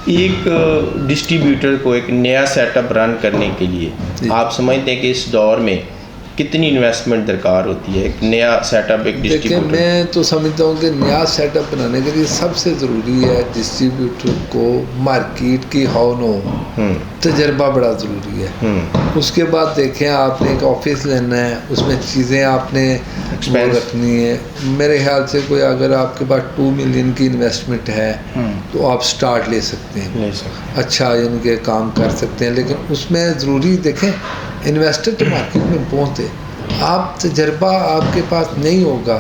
एक डिस्ट्रीब्यूटर को एक नया सेटअप रन करने के लिए आप समझते हैं कि इस दौर में कितनी इन्वेस्टमेंट दरकार होती है एक नया सेटअप एक डिस्ट्रीब्यूटर? देखिए, मैं तो समझता हूँ कि नया सेटअप बनाने के लिए सबसे ज़रूरी है डिस्ट्रीब्यूटर को मार्केट की हाउ नो तजर्बा बड़ा ज़रूरी है। उसके बाद देखें, आपने एक ऑफिस लेना है, उसमें चीज़ें आपने रखनी है। मेरे ख्याल से कोई अगर आपके पास 2 मिलियन की इन्वेस्टमेंट है तो आप स्टार्ट ले सकते हैं, अच्छा यानी कि काम कर सकते हैं। लेकिन उसमें ज़रूरी देखें, इन्वेस्टर तो मार्केट में पहुँचते, आप तजर्बा आपके पास नहीं होगा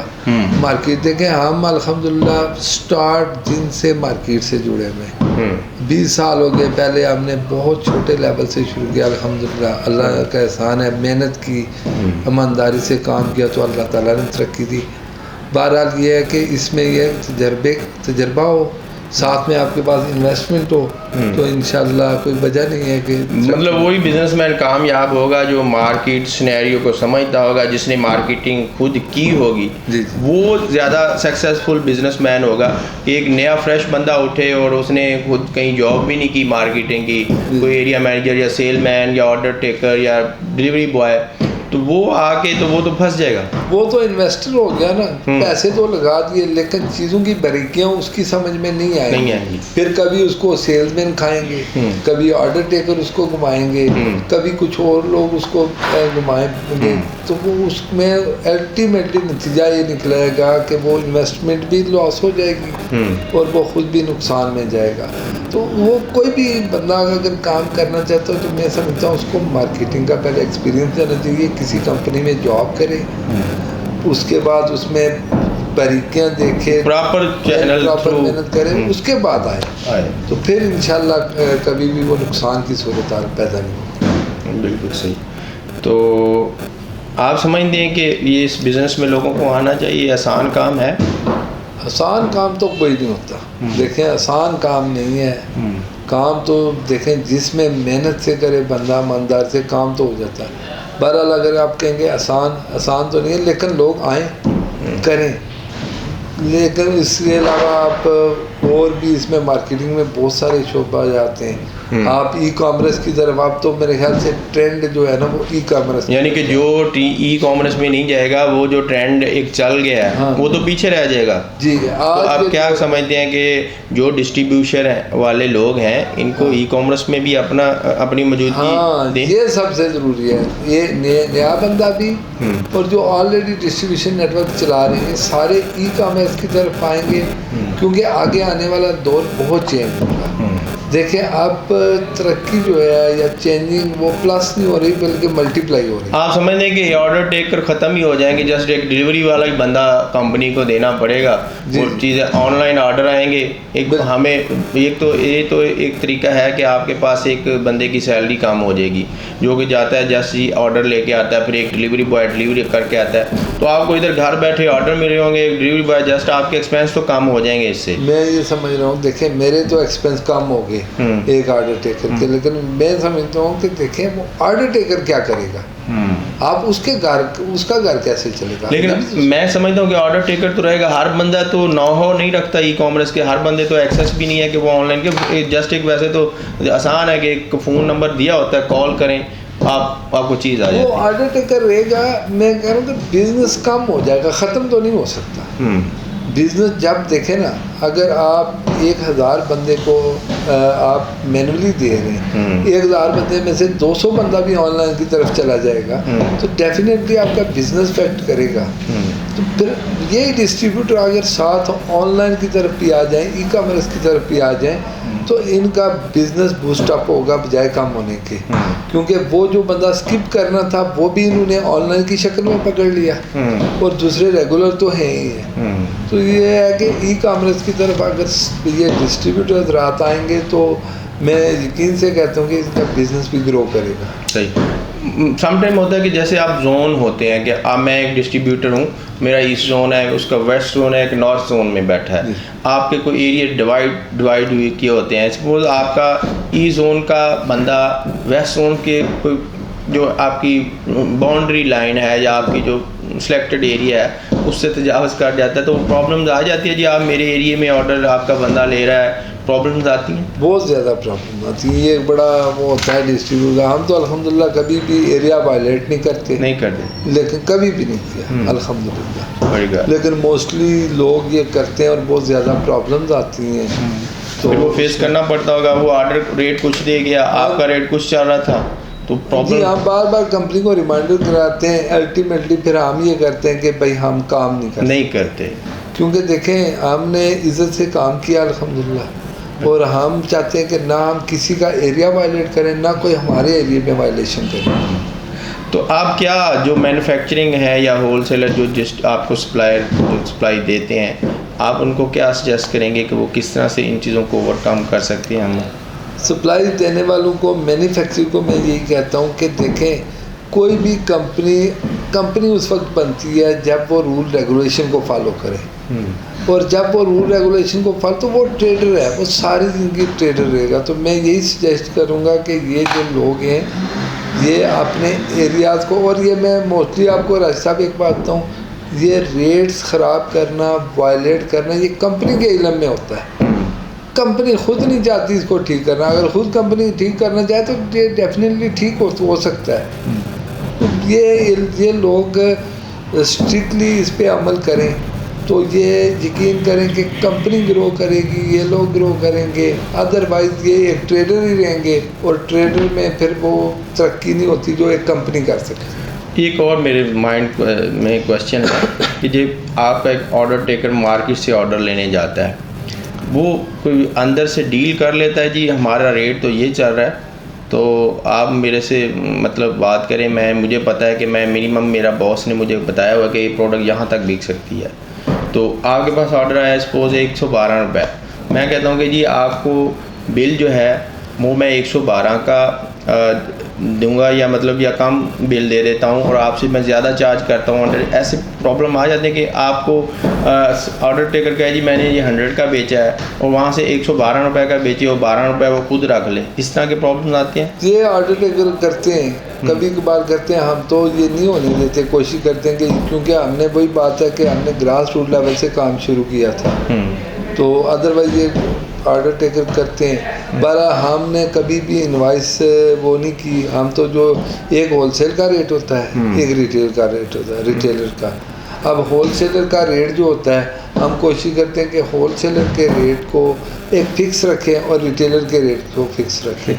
मार्केट। देखें, हम अल्हम्दुलिल्लाह स्टार्ट दिन से मार्केट से जुड़े हुए 20 साल हो गए। पहले हमने बहुत छोटे लेवल से शुरू किया, अल्हम्दुलिल्लाह अल्लाह का एहसान है, मेहनत की, ईमानदारी से काम किया तो अल्लाह ताला ने तरक्की दी। बहरहाल ये है कि इसमें यह तजर्बा हो, साथ में आपके पास इन्वेस्टमेंट हो तो इंशाल्लाह कोई वजह नहीं है कि मतलब वही बिजनेसमैन कामयाब होगा जो मार्केट सिनेरियो को समझता होगा, जिसने मार्केटिंग खुद की होगी, वो ज़्यादा सक्सेसफुल बिजनेसमैन होगा। एक नया फ्रेश बंदा उठे और उसने खुद कहीं जॉब भी नहीं की मार्केटिंग की, कोई एरिया मैनेजर या सेलमैन या ऑर्डर टेकर या डिलीवरी बॉय, तो वो आके तो वो तो फंस जाएगा। वो तो इन्वेस्टर हो गया ना, पैसे तो लगा दिए लेकिन चीज़ों की बारीकियाँ उसकी समझ में नहीं आएंगी। फिर कभी उसको सेल्समैन खाएंगे, कभी ऑर्डर टेकर उसको घुमाएंगे, कभी कुछ और लोग उसको घुमाएंगे, तो वो उसमें अल्टीमेटली नतीजा ये निकलेगा कि वो इन्वेस्टमेंट भी लॉस हो जाएगी और वो खुद भी नुकसान में जाएगा। तो वो कोई भी बंदा अगर काम करना चाहता हो तो मैं समझता हूँ उसको मार्केटिंग का पहले एक्सपीरियंस देना चाहिए, किसी कंपनी में जॉब करे, उसके बाद उसमें बारीकियाँ देखे, प्रॉपर मेहनत करे, उसके बाद आए तो फिर इंशाल्लाह कभी भी वो नुकसान की सूरत पैदा नहीं होगी। बिल्कुल सही। तो आप समझते हैं कि ये इस बिज़नेस में लोगों को आना चाहिए, आसान काम है? आसान काम तो कोई नहीं होता। देखें, आसान काम नहीं है, काम तो देखें जिसमें मेहनत से करे बंदा, ईमानदार से, काम तो हो जाता है। बहरहाल अगर आप कहेंगे आसान तो नहीं है, लेकिन लोग आए करें। लेकिन इसके अलावा आप और भी इसमें मार्केटिंग में बहुत सारे शोबा आ जाते हैं। आप ई कॉमर्स की तरफ, आप तो मेरे ख्याल से ट्रेंड जो है ना वो ई कॉमर्स, यानी कि जो ई कॉमर्स में नहीं जाएगा, वो जो ट्रेंड एक चल गया है वो तो पीछे रह जाएगा जी। तो आप क्या समझते हैं कि जो डिस्ट्रीब्यूशन वाले लोग हैं इनको ई कॉमर्स में भी अपनी मौजूदगी दें? ये सबसे ज़रूरी है। ये नया बंदा भी और जो ऑलरेडी डिस्ट्रीब्यूशन नेटवर्क चला रहे हैं सारे ई कॉमर्स की तरफ आएंगे, क्योंकि आगे आने वाला दौर बहुत चेंज होगा। देखिए, अब तरक्की जो है या चेंजिंग वो प्लस नहीं हो रही बल्कि मल्टीप्लाई हो रही है। आप समझ लें कि ऑर्डर टेक कर ख़त्म ही हो जाएंगे, जस्ट एक डिलीवरी वाला ही बंदा कंपनी को देना पड़ेगा, वो चीज़ें ऑनलाइन ऑर्डर आएंगे। हमें ये तो एक तरीका है कि आपके पास एक बंदे की सैलरी कम हो जाएगी, जो कि जाता है जस्ट ही ऑर्डर लेके आता है, फिर एक डिलीवरी बॉय डिलीवरी करके आता है, तो आपको इधर घर बैठे ऑर्डर मिल रहे होंगे, एक डिलीवरी बॉय, जस्ट आपके एक्सपेंस तो कम हो जाएंगे इससे। मैं ये समझ रहा हूँ, देखिए मेरे तो एक्सपेंस कम हो गए एक ऑर्डर टेकर के, लेकिन मैं समझता हूँ कि देखें वो ऑर्डर टेकर क्या करेगा, आप उसका घर कैसे चलेगा। लेकिन मैं समझता हूँ कि ऑर्डर टेकर तो रहेगा, हर बंदा तो नो नहीं रखता ई कॉमर्स के, हर बंदे तो एक्सेस भी नहीं है कि वो ऑनलाइन के, जस्ट एक वैसे तो आसान है कि एक फ़ोन नंबर दिया होता है, कॉल करें, आपको चीज़ आ जाएगी। वो ऑर्डर टेकर रहेगा। मैं कह रहा हूँ कि बिजनेस कम हो जाएगा, ख़त्म तो नहीं हो सकता बिजनेस। जब देखें ना, अगर आप 1000 बंदे को आप मैनुअली दे रहे हैं, 1000 बंदे में से 200 बंदा भी ऑनलाइन की तरफ चला जाएगा तो डेफिनेटली आपका बिजनेस इफेक्ट करेगा। तो फिर ये डिस्ट्रीब्यूटर अगर साथ ऑनलाइन की तरफ भी आ जाएं, ई कॉमर्स की तरफ भी आ जाएं, तो इनका बिजनेस बूस्टअप होगा बजाय कम होने के, क्योंकि वो जो बंदा स्किप करना था वो भी इन्होंने ऑनलाइन की शक्ल में पकड़ लिया और दूसरे रेगुलर तो हैं ही है। तो ये है कि ई कॉमर्स की तरफ अगर ये डिस्ट्रीब्यूटर रात आएंगे तो मैं यकीन से कहता हूँ कि इसका बिजनेस भी ग्रो करेगा। सही। समटाइम होता है कि जैसे आप जोन होते हैं कि अब मैं एक डिस्ट्रीब्यूटर हूँ, मेरा ईस्ट जोन है, उसका वेस्ट जोन है, एक नॉर्थ जोन में बैठा है, आपके कोई एरिया डिवाइड हुए किए होते हैं। सपोज आपका ई जोन का बंदा वेस्ट जोन के कोई जो आपकी बाउंड्री लाइन है या आपकी जो सिलेक्टेड एरिया है उससे तजावज़ कर जाता है, तो प्रॉब्लम्स आ जाती है जी, आप मेरे एरिया में ऑर्डर आपका बंदा ले रहा है प्रॉब्लम्स आती हैं? बहुत ज़्यादा प्रॉब्लम आती है। ये एक बड़ा वो होता है डिस्ट्रीब्यूटर। हम तो अल्हम्दुलिल्लाह कभी भी एरिया वायलेट नहीं करते, लेकिन कभी भी नहीं किया अल्हम्दुलिल्लाह। बड़ी बात। लेकिन मोस्टली लोग ये करते हैं और बहुत ज़्यादा प्रॉब्लम्स आती हैं। तो फिर वो फेस करना पड़ता होगा। वो ऑर्डर रेट कुछ दे गया, आपका रेट कुछ चल रहा था, तो प्रॉब्लम। जी, हम बार बार कंपनी को रिमाइंडर कराते हैं, अल्टीमेटली फिर हम ये करते हैं कि भाई हम काम नहीं करते। क्योंकि देखें, हमने इज़्ज़त से काम किया अल्हम्दुलिल्लाह, और हम चाहते हैं कि ना हम किसी का एरिया वायलेट करें, ना कोई हमारे एरिया में वायलेशन करे। तो आप क्या जो मैन्युफैक्चरिंग है या होलसेलर जो जिस आपको सप्लाई देते हैं, आप उनको क्या सजेस्ट करेंगे कि वो किस तरह से इन चीज़ों को ओवरकम कर सकते हैं? हम सप्लाई देने वालों को, मैन्युफैक्चरिंग को मैं यही कहता हूँ कि देखें, कोई भी कंपनी उस वक्त बनती है जब वो रूल रेगुलेशन को फॉलो करे, और जब वो रूल रेगुलेशन को फॉलो, तो वो ट्रेडर है, वो सारी ज़िंदगी ट्रेडर रहेगा। तो मैं यही सजेस्ट करूँगा कि ये जो लोग हैं, ये अपने एरियाज़ को, और ये मैं मोस्टली आपको रास्ता भी एक बात बताऊँ, ये रेट्स ख़राब करना, वायलेट करना, ये कंपनी के इल्म में होता है। कंपनी खुद नहीं चाहती इसको ठीक करना। अगर खुद कंपनी ठीक करना चाहे तो ये डेफिनेटली ठीक हो सकता है। तो ये लोग स्ट्रिक्टली इस पे अमल करें तो ये यकीन करें कि कंपनी ग्रो करेगी, ये लोग ग्रो करेंगे। अदरवाइज़ ये एक ट्रेडर ही रहेंगे, और ट्रेडर में फिर वो तरक्की नहीं होती जो एक कंपनी कर सकती है। एक और मेरे माइंड में क्वेश्चन है कि जब आपका एक ऑर्डर टेकर मार्केट से ऑर्डर लेने जाता है, वो कोई अंदर से डील कर लेता है, जी हमारा रेट तो ये चल रहा है, तो आप मेरे से मतलब बात करें, मुझे पता है कि मैं मिनिमम, मेरा बॉस ने मुझे बताया हुआ कि ये प्रोडक्ट यहाँ तक बिक सकती है। तो आपके पास ऑर्डर आया सपोज 112 रुपये, मैं कहता हूँ कि जी आपको बिल जो है वो मैं 112 का दूंगा, या मतलब या कम बिल दे देता हूँ, और आपसे मैं ज़्यादा चार्ज करता हूँ ऑर्डर। ऐसे प्रॉब्लम आ जाते हैं कि आपको ऑर्डर टेकर कहे जी मैंने ये 100 का बेचा है, और वहाँ से 112 रुपये का बेचे, और 12 रुपये वो खुद रख ले। इस तरह के प्रॉब्लम आते हैं। ये ऑर्डर टेकर करते हैं, कभी कभार करते हैं। हम तो ये नहीं होने देते, कोशिश करते हैं कि, क्योंकि हमने वही बात है कि हमने ग्रास रूट लेवल से काम शुरू किया था, तो अदरवाइज ये ऑर्डर टेकर करते हैं। बरा हमने कभी भी इनवाइस वो नहीं की। हम तो जो एक होलसेल का रेट होता है, एक रिटेल का रेट होता है, रिटेलर का। अब होलसेलर का रेट जो होता है, हम कोशिश करते हैं कि होलसेलर के रेट को एक फ़िक्स रखें और रिटेलर के रेट को फिक्स रखें।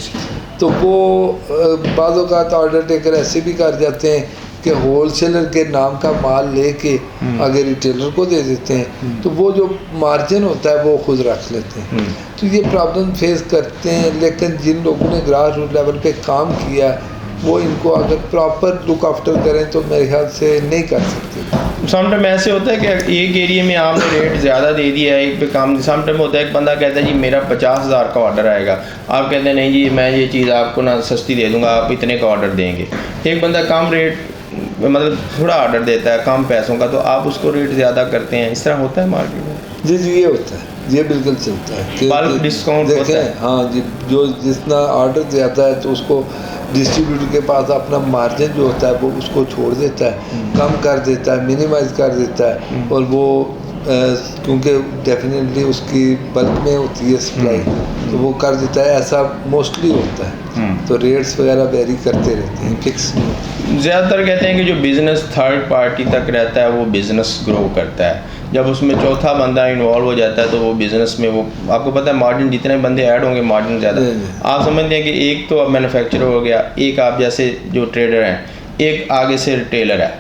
तो वो बाज़ औक़ात ऑर्डर टेकर ऐसे भी कर जाते हैं कि होलसेलर के नाम का माल लेके अगर रिटेलर को दे देते हैं, तो वो जो मार्जिन होता है वो खुद रख लेते हैं। तो ये प्रॉब्लम फेस करते हैं। लेकिन जिन लोगों ने ग्रास रूट लेवल पे काम किया, वो इनको अगर प्रॉपर लुक आफ्टर करें तो मेरे ख्याल से नहीं कर सकते। समटाइम ऐसे होता है कि एक एरिया में आपने रेट ज़्यादा दे दिया है, एक पे कम। समटाइम होता है एक बंदा कहता है जी मेरा 50,000 का ऑर्डर आएगा, आप कहते हैं नहीं जी मैं ये चीज़ आपको ना सस्ती दे दूँगा, आप इतने का ऑर्डर देंगे। एक बंदा कम रेट मतलब थोड़ा ऑर्डर देता है कम पैसों का, तो आप उसको रेट ज़्यादा करते हैं। इस तरह होता है मार्केट में? जी जी, ये होता है, ये बिल्कुल चलता है। बल्क डिस्काउंट होता है। हाँ जी, जो जितना ऑर्डर ज़्यादा है तो उसको डिस्ट्रीब्यूटर के पास अपना मार्जिन जो होता है वो उसको छोड़ देता है, कम कर देता है, मिनिमाइज कर देता है। और वो क्योंकि डेफिनेटली उसकी बल्क में होती है सप्लाई, तो वो कर देता है। ऐसा मोस्टली होता है। तो रेट्स वगैरह वेरी करते रहते हैं, फिक्स नहीं होते। ज़्यादातर कहते हैं कि जो बिज़नेस थर्ड पार्टी तक रहता है वो बिज़नेस ग्रो करता है। जब उसमें चौथा बंदा इन्वॉल्व हो जाता है तो वो बिज़नेस में, वो आपको पता है मार्जिन जितने बंदे ऐड होंगे मार्जिन ज़्यादा। आप समझते हैं कि एक तो अब मैन्युफैक्चरर हो गया, एक आप जैसे जो ट्रेडर हैं, एक आगे से रिटेलर है,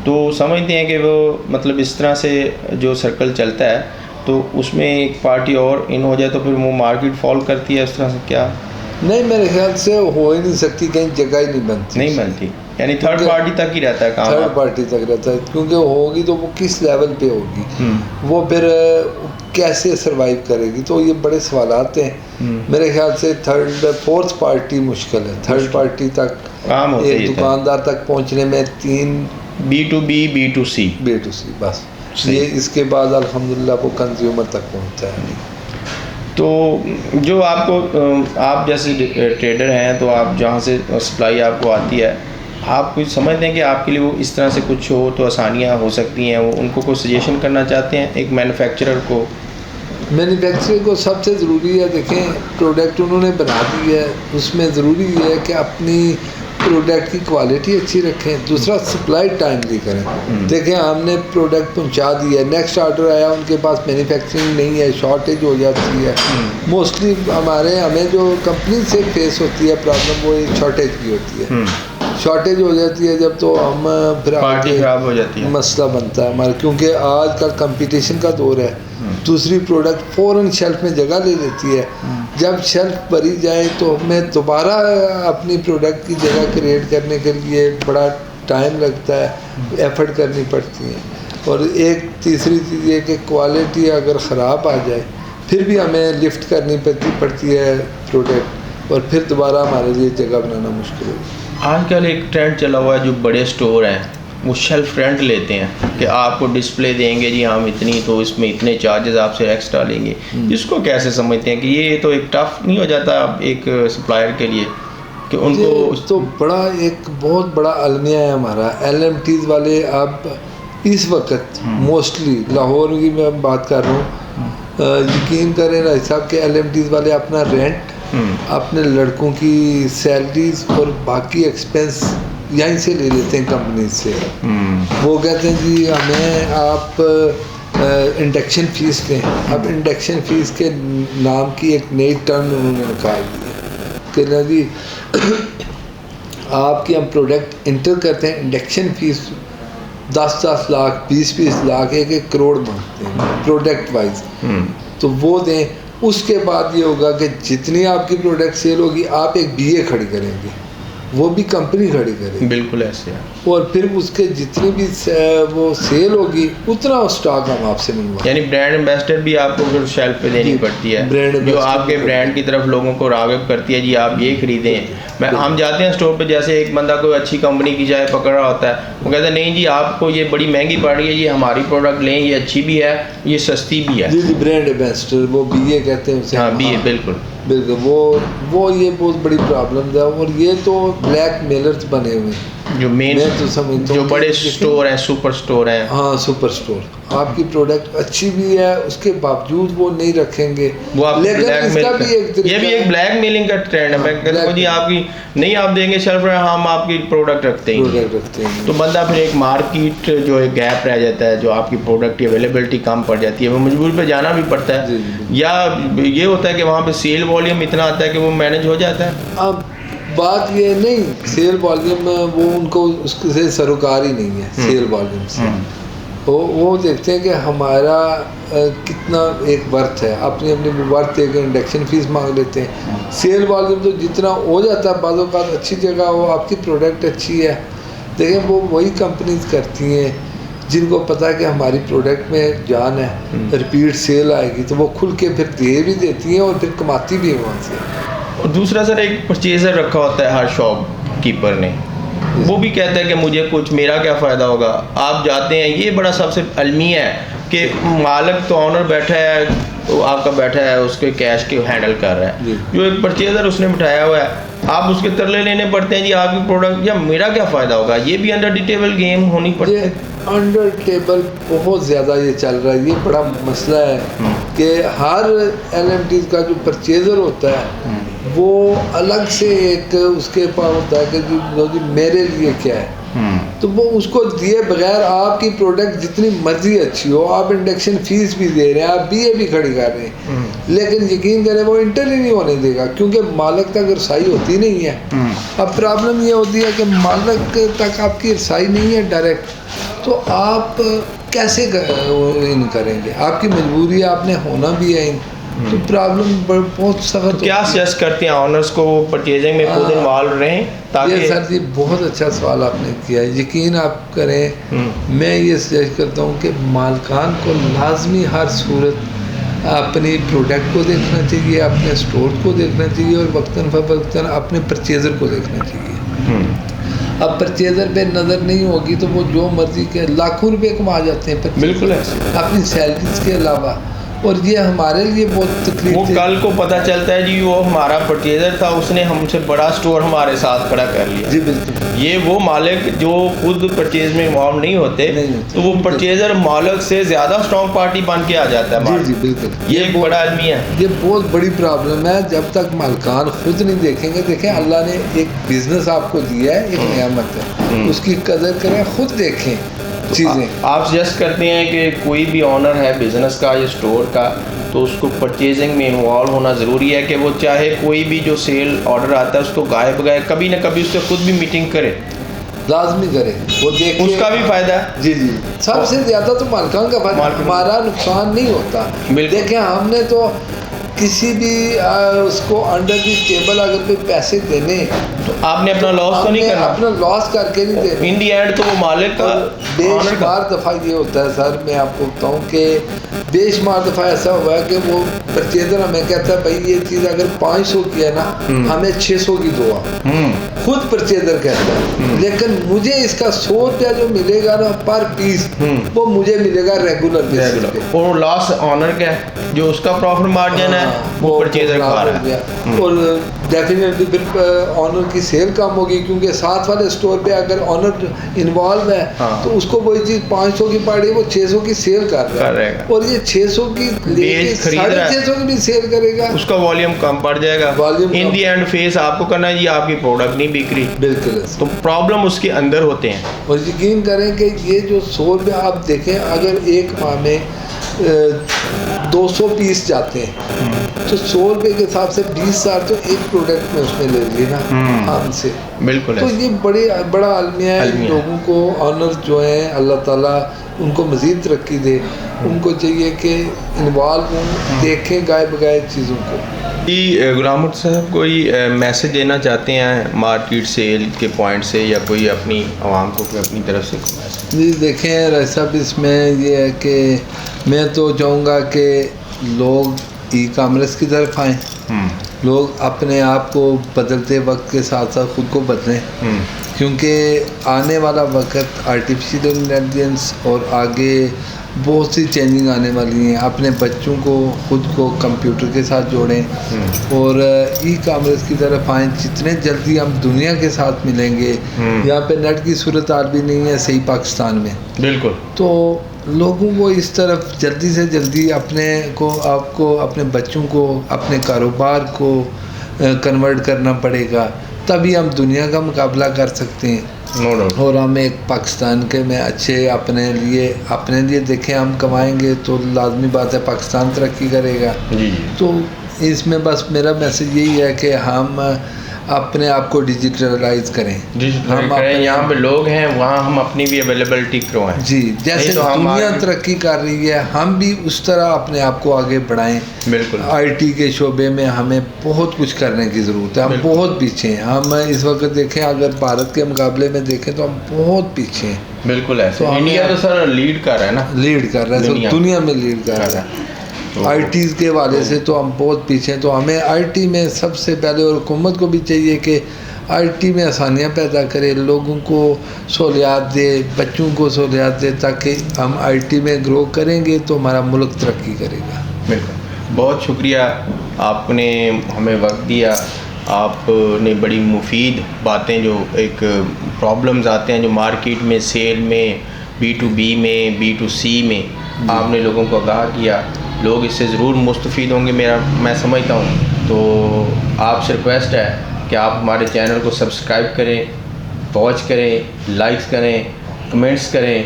तो समझते हैं कि वो मतलब इस तरह से जो सर्कल चलता है, तो उसमें एक पार्टी और इन हो जाए तो फिर वो मार्केट फॉल करती है। उस तरह से क्या नहीं, मेरे ख्याल से हो ही नहीं सकती, कहीं जगह ही नहीं बनती। यानी थर्ड पार्टी तक ही रहता है काम। थर्ड पार्टी तक रहता है, क्योंकि होगी तो वो किस लेवल पे होगी, वो फिर कैसे सरवाइव करेगी, तो ये बड़े सवालात हैं। मेरे ख्याल से फोर्थ पार्टी मुश्किल है। थर्ड पार्टी तक काम होता है, एक दुकानदार तक पहुंचने में 3 B2B B2C बस ये, इसके बाद अल्हम्दुलिल्लाह वो कंज्यूमर तक पहुंचता है। तो जो आपको आप जैसे ट्रेडर हैं, तो आप जहाँ से सप्लाई आपको आती है, आप कुछ समझते हैं कि आपके लिए वो इस तरह से कुछ हो तो आसानियाँ हो सकती हैं, वो उनको कोई सजेशन करना चाहते हैं एक मैन्युफैक्चरर को? मैन्युफैक्चरिंग को सबसे ज़रूरी है, देखें प्रोडक्ट उन्होंने बना दी है, उसमें ज़रूरी है कि अपनी प्रोडक्ट की क्वालिटी अच्छी रखें, दूसरा सप्लाई टाइमली करें। देखें हमने प्रोडक्ट पहुंचा दिया, नेक्स्ट ऑर्डर आया, उनके पास मैन्युफैक्चरिंग नहीं है, शॉर्टेज हो जाती है। मोस्टली हमें जो कंपनी से फेस होती है प्रॉब्लम, वो एक शॉर्टेज की होती है। शॉर्टेज हो जाती है जब, तो हम फिर पार्टी खराब हो जाती है, मसला बनता है हमारा, क्योंकि आजकल कंपटीशन का दौर है। दूसरी प्रोडक्ट फ़ौरन शेल्फ में जगह ले लेती है, जब शेल्फ भरी जाए तो हमें दोबारा अपनी प्रोडक्ट की जगह क्रिएट करने के लिए बड़ा टाइम लगता है, एफर्ट करनी पड़ती है। और एक तीसरी चीज़ ये कि क्वालिटी अगर ख़राब आ जाए फिर भी हमें लिफ्ट करनी पड़ती है प्रोडक्ट, और फिर दोबारा हमारे लिए जगह बनाना मुश्किल होगी। आजकल एक ट्रेंड चला हुआ है, जो बड़े स्टोर हैं वो शेल्फ रेंट लेते हैं कि आपको डिस्प्ले देंगे जी हम इतनी, तो इसमें इतने चार्जेस आपसे एक्स्ट्रा लेंगे। इसको कैसे समझते हैं कि ये तो एक टफ नहीं हो जाता एक सप्लायर के लिए कि उनको तो बड़ा एक बहुत बड़ा अलमिया है हमारा। LMTs वाले अब इस वक्त मोस्टली लाहौर की मैं बात कर रहा हूँ, यकीन करें ना साहब के LMTs वाले अपना रेंट, अपने लड़कों की सैलरीज और बाकी एक्सपेंस यहीं से ले लेते हैं कंपनी से। वो कहते हैं जी हमें आप इंडक्शन फ़ीस दें। अब इंडक्शन फ़ीस के नाम की एक नई टर्म उन्होंने निकाल दी है कि ना जी आपकी हम प्रोडक्ट इंटर करते हैं, इंडक्शन फ़ीस 10-10 लाख 20-20 लाख 1-1 करोड़ मांगते हैं प्रोडक्ट वाइज, तो वो दें। उसके बाद ये होगा कि जितनी आपकी प्रोडक्ट सेल होगी आप एक BA खड़ी करेंगे, वो भी कंपनी खड़ी करेगी, बिल्कुल ऐसे है। और फिर उसके जितनी भी वो सेल होगी उतना स्टॉक हम आपसे मिलवा, यानी ब्रांड एम्बेसडर भी आपको फिर शेल्फ पे देनी पड़ती है, जो आपके ब्रांड की तरफ लोगों को राग़िब करती है जी आप ये खरीदें। हम जाते हैं स्टोर पे, जैसे एक बंदा कोई अच्छी कंपनी की चाय पकड़ रहा होता है, वो कहता है नहीं जी आपको ये बड़ी महंगी पड़ रही है, ये हमारी प्रोडक्ट लें, ये अच्छी भी है, ये सस्ती भी है। जी ब्रांड एम्बेसडर, वो BA कहते हैं उसे। हाँ BA, बिल्कुल बिल्कुल। वो ये बहुत बड़ी प्रॉब्लम है, और ये तो ब्लैक मेलर्स बने हुए हैं जो मेन, तो समझता जो बड़े स्टोर हैं, सुपर स्टोर हैं। हाँ सुपर स्टोर, आपकी प्रोडक्ट अच्छी भी है उसके बावजूद वो नहीं रखेंगे, वो आप लेकिन इसका भी एक ये भी एक ब्लैक मेलिंग का ट्रेंड है। मैं कहता हूँ जी आपकी नहीं, आप देंगे शेल्फ पर, हम आपकी प्रोडक्ट रखते हैं, तो बंदा फिर एक मार्केट जो एक गैप रह जाता है, जो आपकी प्रोडक्ट की अवेलेबिलिटी कम पड़ जाती है, वो मजबूर पे जाना भी पड़ता है। या ये होता है कि वहाँ पे सेल वॉल्यूम इतना आता है कि वो मैनेज हो जाता है। अब बात ये नहीं, सेल वॉल्यूम वो उनको उससे सरोकार ही नहीं है सेल वॉल्यूम से। वो देखते हैं कि हमारा कितना एक वर्थ है, अपनी अपनी वर्थ एक इंडक्शन फीस मांग लेते हैं। सेल वॉल्यूम तो जितना हो जाता है, बाज़ों का अच्छी जगह हो, आपकी प्रोडक्ट अच्छी है, देखें वो वही कंपनीज करती हैं जिनको पता है कि हमारी प्रोडक्ट में जान है, रिपीट सेल आएगी, तो वो खुल के फिर दे भी देती हैं और फिर कमाती भी है वहाँ से। और दूसरा सर, एक परचेज़र रखा होता है हर शॉप कीपर ने, वो भी कहता है कि मुझे कुछ, मेरा क्या फ़ायदा होगा। आप जाते हैं, ये बड़ा सबसे अलमिया है कि मालिक तो ऑनर बैठा है, तो आपका बैठा है उसके कैश के हैंडल कर रहा है, जो एक परचेज़र उसने बिठाया हुआ है, आप उसके तरले लेने पड़ते हैं जी आपकी प्रोडक्ट, या मेरा क्या फ़ायदा होगा। ये भी अंडर द टेबल गेम होनी पड़ती है। अंडर टेबल बहुत ज़्यादा ये चल रहा है, ये बड़ा मसला है कि हर LMT का जो परचेज़र होता है वो अलग से एक उसके पास होता है कि मेरे लिए क्या है, तो वो उसको दिए बगैर आपकी प्रोडक्ट जितनी मर्जी अच्छी हो, आप इंडक्शन फीस भी दे रहे हैं, आप BA भी खड़ी कर रहे हैं, लेकिन यकीन करें वो इंटर ही नहीं होने देगा, क्योंकि मालिक तक रसाई होती नहीं है। अब प्रॉब्लम ये होती है कि मालिक तक आपकी रसाई नहीं है डायरेक्ट, तो आप कैसे इन करेंगे, आपकी मजबूरी है, आपने होना भी है इन, तो प्रॉब्लम बहुत सख्त। क्या सजेस्ट करते हैं ऑनर्स को परचेजिंग में खुद इन्वॉल्व रहें ताकि। ये सर जी बहुत अच्छा सवाल आपने किया है, यकीन आप करें, मैं ये सजेस्ट करता हूँ कि मालकान को लाजमी हर सूरत अपनी प्रोडक्ट को देखना चाहिए, अपने स्टोर को देखना चाहिए, और वक्तन फ़वक्तन अपने परचेज़र को देखना चाहिए। अब परचेज़र पे नज़र नहीं होगी तो वो जो मर्जी के लाखों रुपए कमा जाते हैं, बिल्कुल है, अपनी सैलरीज के अलावा, और ये हमारे लिए बहुत तकलीफ वो थी। कल को पता चलता है जी वो हमारा परचेजर था, उसने हमसे बड़ा स्टोर हमारे साथ खड़ा कर लिया। जी बिल्कुल। ये वो मालिक जो खुद परचेज में इन्वॉल्व नहीं होते, तो वो परचेजर मालिक से ज़्यादा स्ट्रॉन्ग पार्टी बन के आ जाता है। जी जी बिल्कुल। ये एक बड़ा अलमिया है। ये बहुत बड़ी प्रॉब्लम है। जब तक मालिकान खुद नहीं देखेंगे, देखें अल्लाह ने एक बिजनेस आपको दिया है, एक नियामत है, उसकी कदर करें, खुद देखें चीज़ें। आप सजेस्ट करते हैं कि कोई भी ऑनर है बिजनेस का या स्टोर का, तो उसको परचेजिंग में इन्वॉल्व होना ज़रूरी है कि वो चाहे कोई भी जो सेल ऑर्डर आता है उसको गाय बगाए कभी ना कभी उससे खुद भी मीटिंग करे, लाजमी करें, वो देखें, उसका भी फ़ायदा है। जी जी। सबसे ज़्यादा तो मालिकान का फायदा, हमारा नुकसान नहीं होता। देखें हमने तो किसी भी उसको अंडर दी टेबल अगर कोई पैसे देने, तो आपने अपना लॉस तो नहीं करना, अपना लॉस करके नहीं देना। इन दी एंड तो वो मालिक का बेशुमार दफ़ा ये होता है सर, मैं आपको बताऊं कि बेशुमार दफ़ा ऐसा हुआ है कि वो परचेजर हमें कहता है भाई ये चीज़ अगर 500 की है ना, हमें 600 की दो आप। खुद परचेजर कहता है, लेकिन मुझे इसका 100 रुपया जो मिलेगा ना पर पीस, वो मुझे मिलेगा रेगुलर बेसिस पे। और लॉस ऑनर का है, जो उसका प्रॉफिट मार्जिन है वो परचेजर खा रहा है। और डेफिनेटली फिर ऑनर की सेल कम होगी, क्योंकि साथ वाले स्टोर पे अगर ऑनर इन्वॉल्व है तो उसको वही चीज़ 500 की पड़ी वो 600 की सेल कर रहा है, और ये 600 की लेके 650 की भी सेल करेगा, उसका वॉल्यूम कम पड़ जाएगा। इन दी एंड फेस आपको करना है, ये आपकी प्रोडक्ट नहीं बिक रही, बिल्कुल। तो प्रॉब्लम उसके अंदर होते हैं। और यकीन करें कि ये जो 100 रुपये आप देखें, अगर एक माह में 200 पीस जाते हैं तो 100 रुपये के हिसाब से 20,000 तो एक प्रोडक्ट में उसने ले लिए ना हमसे। बिल्कुल। तो ये बड़ा अलमिया है। लोगों को ऑनर जो है अल्लाह ताला उनको मज़ीद तरक्की दे, उनको चाहिए कि इन्वॉल्व हों, देखें गाय बगाए चीज़ों को। जी गुलाम साहब, कोई मैसेज देना चाहते हैं मार्केट सेल के पॉइंट से, या कोई अपनी आवाम को कोई अपनी तरफ से कोई मैसेज? जी देखें राय साहब, इसमें ये है कि मैं तो चाहूँगा कि लोग ई कॉमर्स की तरफ आएँ, लोग अपने आप को बदलते वक्त के साथ साथ ख़ुद को बदलें, क्योंकि आने वाला वक्त आर्टिफिशियल इंटेलिजेंस और आगे बहुत सी चेंजिंग आने वाली हैं। अपने बच्चों को ख़ुद को कंप्यूटर के साथ जोड़ें और ई कॉमर्स की तरफ आएँ। जितने जल्दी हम दुनिया के साथ मिलेंगे, यहाँ पे नेट की सूरत हाल भी नहीं है सही पाकिस्तान में, बिल्कुल, तो लोगों को इस तरफ जल्दी से जल्दी अपने को, आपको, अपने बच्चों को, अपने कारोबार को कन्वर्ट करना पड़ेगा, तभी हम दुनिया का मुकाबला कर सकते हैं। No doubt. और हम एक पाकिस्तान के में अच्छे अपने लिए देखें, हम कमाएंगे तो लाजमी बात है पाकिस्तान तरक्की करेगा। जी। तो इसमें बस मेरा मैसेज यही है कि हम अपने आप को डिजिटलाइज करें, हम यहाँ पे लोग हैं वहाँ हम अपनी भी अवेलेबिलिटी करवाएं। जी, जैसे तो दुनिया तरक्की कर रही है हम भी उस तरह अपने आप को आगे बढ़ाएं। बिल्कुल। आईटी के शोबे में हमें बहुत कुछ करने की ज़रूरत है, हम बहुत पीछे हैं। हम इस वक्त देखें, अगर भारत के मुकाबले में देखें तो हम बहुत पीछे हैं। बिल्कुल है। तो इंडिया तो सर लीड कर रहा है ना, लीड कर रहा है, तो दुनिया में लीड कर रहा है। आईटी के वाले से तो हम बहुत पीछे हैं। तो हमें आईटी में सबसे पहले, और हुकूमत को भी चाहिए कि आईटी में आसानियाँ पैदा करे, लोगों को सहूलियात दे, बच्चों को सहूलियात दे, ताकि हम आईटी में ग्रो करेंगे तो हमारा मुल्क तरक्की करेगा। बिल्कुल, बहुत शुक्रिया, आपने हमें वक्त दिया, आपने बड़ी मुफीद बातें, जो एक प्रॉब्लम्स आते हैं जो मार्केट में, सेल में, B2B में, B2C में, आपने लोगों को आगाह किया। लोग इससे ज़रूर मुस्तफ़ीद होंगे, मैं समझता हूँ। तो आपसे रिक्वेस्ट है कि आप हमारे चैनल को सब्सक्राइब करें, वॉच करें, लाइक्स करें, कमेंट्स करें,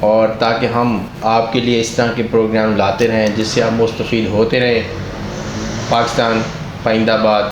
और ताकि हम आपके लिए इस तरह के प्रोग्राम लाते रहें जिससे आप मुस्तफ़ीद होते रहें। पाकिस्तान पाइंदाबाद।